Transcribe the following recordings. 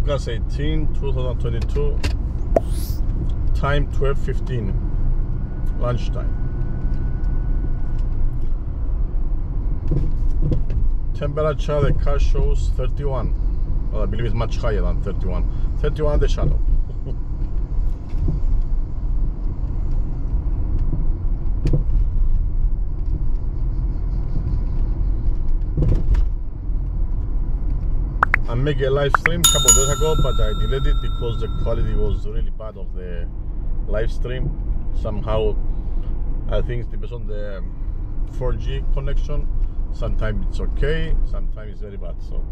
August 18, 2022. Time 12:15. Lunchtime. Temperature, the car shows 31. Well, I believe it's much higher than 31. 31 the shadow. I made a live stream a couple of days ago, but I deleted it because the quality was really bad of the live stream. Somehow, I think it depends on the 4G connection. Sometimes it's okay, sometimes it's very bad. So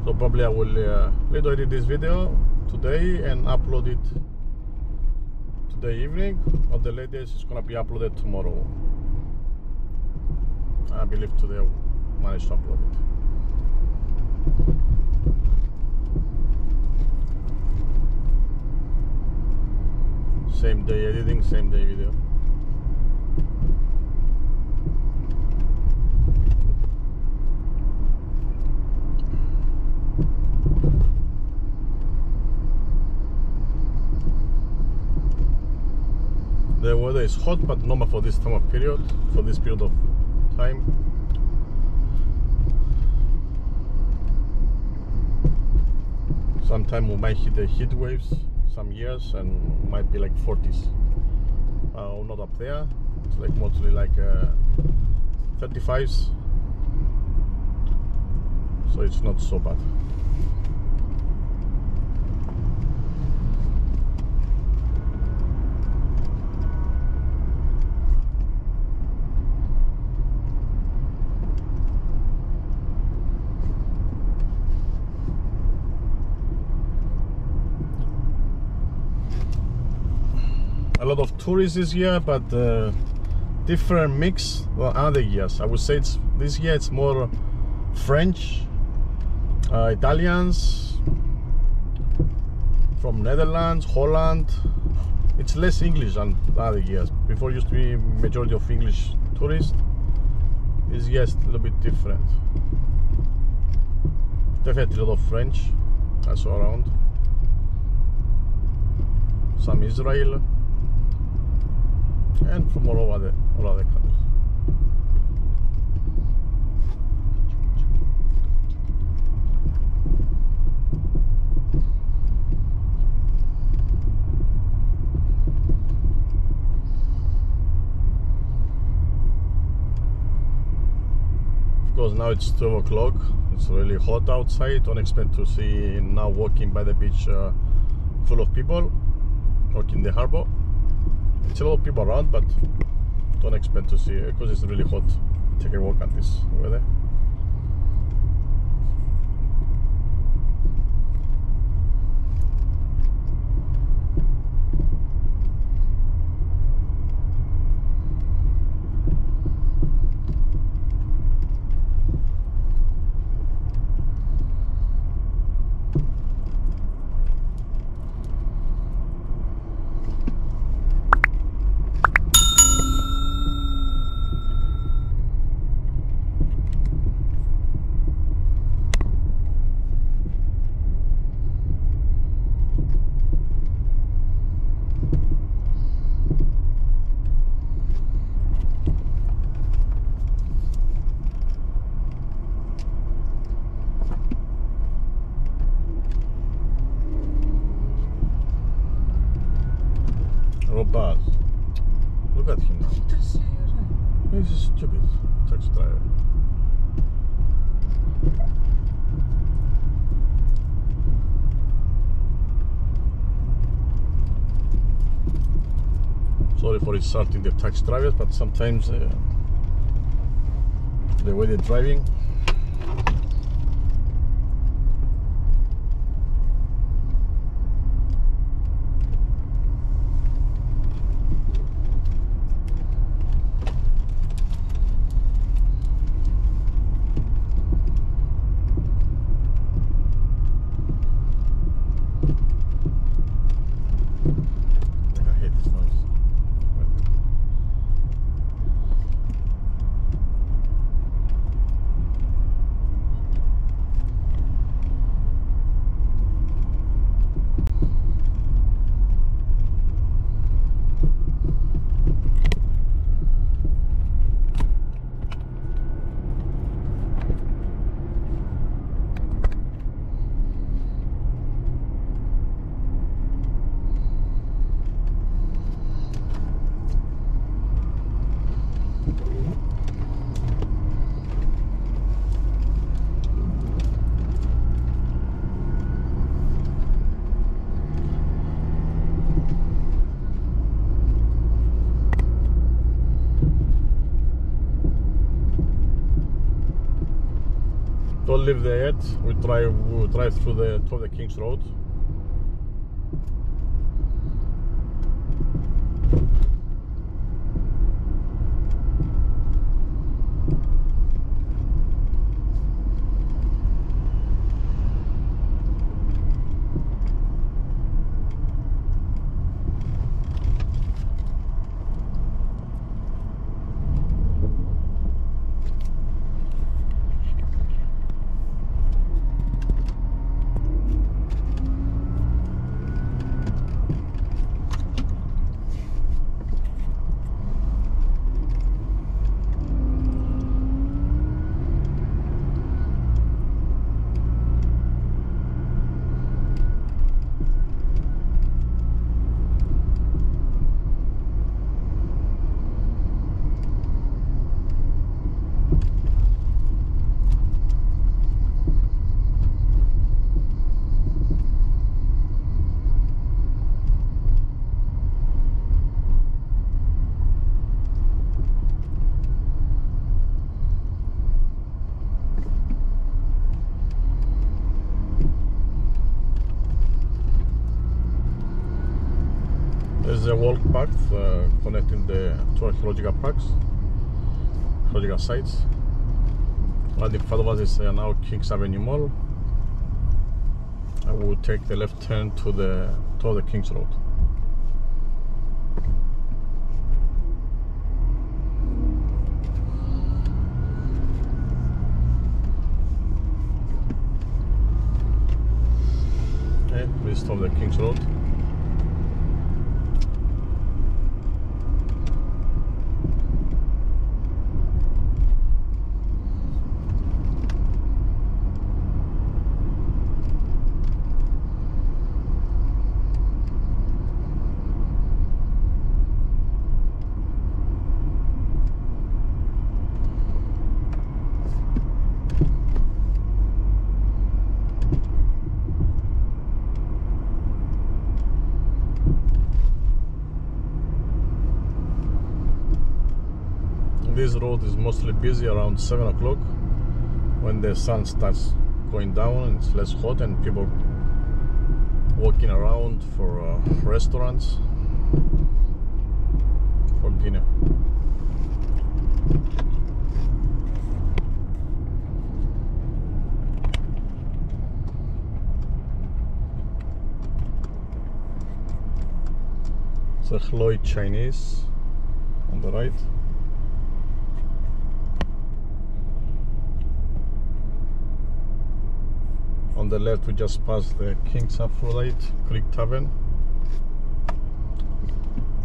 probably I will later edit this video today and upload it today evening, or the latest it's gonna be uploaded tomorrow. I believe today I managed to upload it. Same day editing, same day video. The weather is hot, but normal for this time of period, for this period of time. Sometimes we might hit the heat waves some years and might be like 40s. Not up there. It's like mostly like 35s. So it's not so bad. A lot of tourists this year, but different mix than other years. I would say this year it's more French, Italians, from Netherlands, Holland. It's less English than other years. Before it used to be majority of English tourists. This year it's a little bit different. Definitely a lot of French also around. Some Israel. And from all other countries. Of course, now it's 12 o'clock. It's really hot outside. Don't expect to see now walking by the beach full of people walking the harbor. It's a lot of people around, but don't expect to see it because it's really hot. Take a walk at this weather. Robaz. Look at him now. He's a stupid taxi driver. Sorry for insulting the taxi drivers, but sometimes the way they're driving. I hate this noise. Don't leave there yet. We drive through the top of the King's Road. There's a walk path connecting the two archaeological parks, archaeological sites. Right in front of us is now Kings Avenue Mall. I will take the left turn to the Kings Road. Okay, please stop the Kings Road. This road is mostly busy around 7 o'clock when the sun starts going down and it's less hot and people walking around for restaurants for dinner. It's a Lloyd Chinese on the right. On the left we just passed the King's Aphrodite Creek Tavern.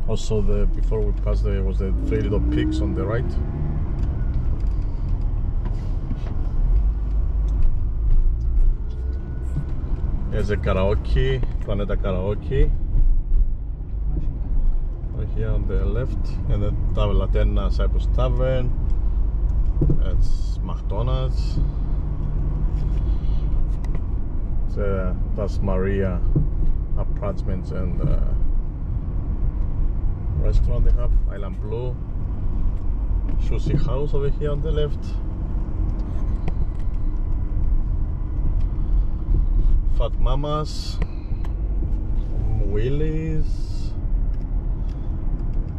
Also before we passed there was the Three Little Pigs on the right. There's a karaoke, Planeta Karaoke. Right here on the left, and the Laterna Cyprus Tavern. That's McDonald's. That's Maria Apartments and restaurant they have. Island Blue, Sushi House over here on the left. Fat Mamas, Willie's,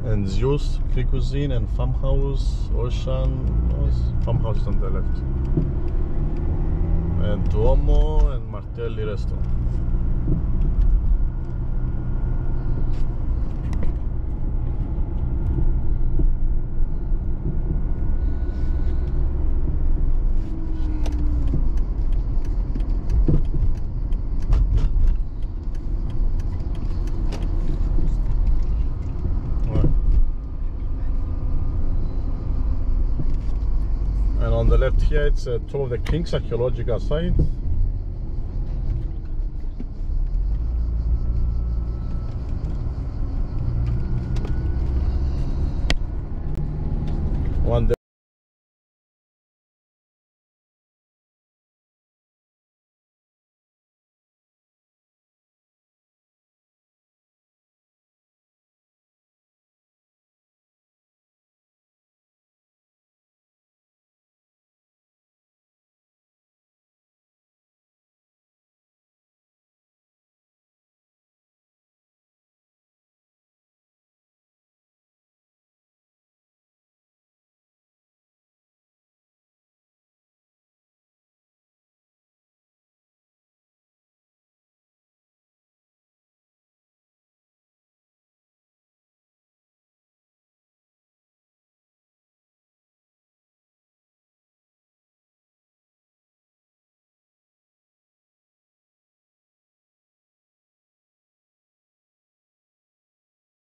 and Zeus Greek Cuisine and Farmhouse, Farmhouse is on the left. And Duomo and Martelli restaurant. And on the left here it's top of the King's archaeological site.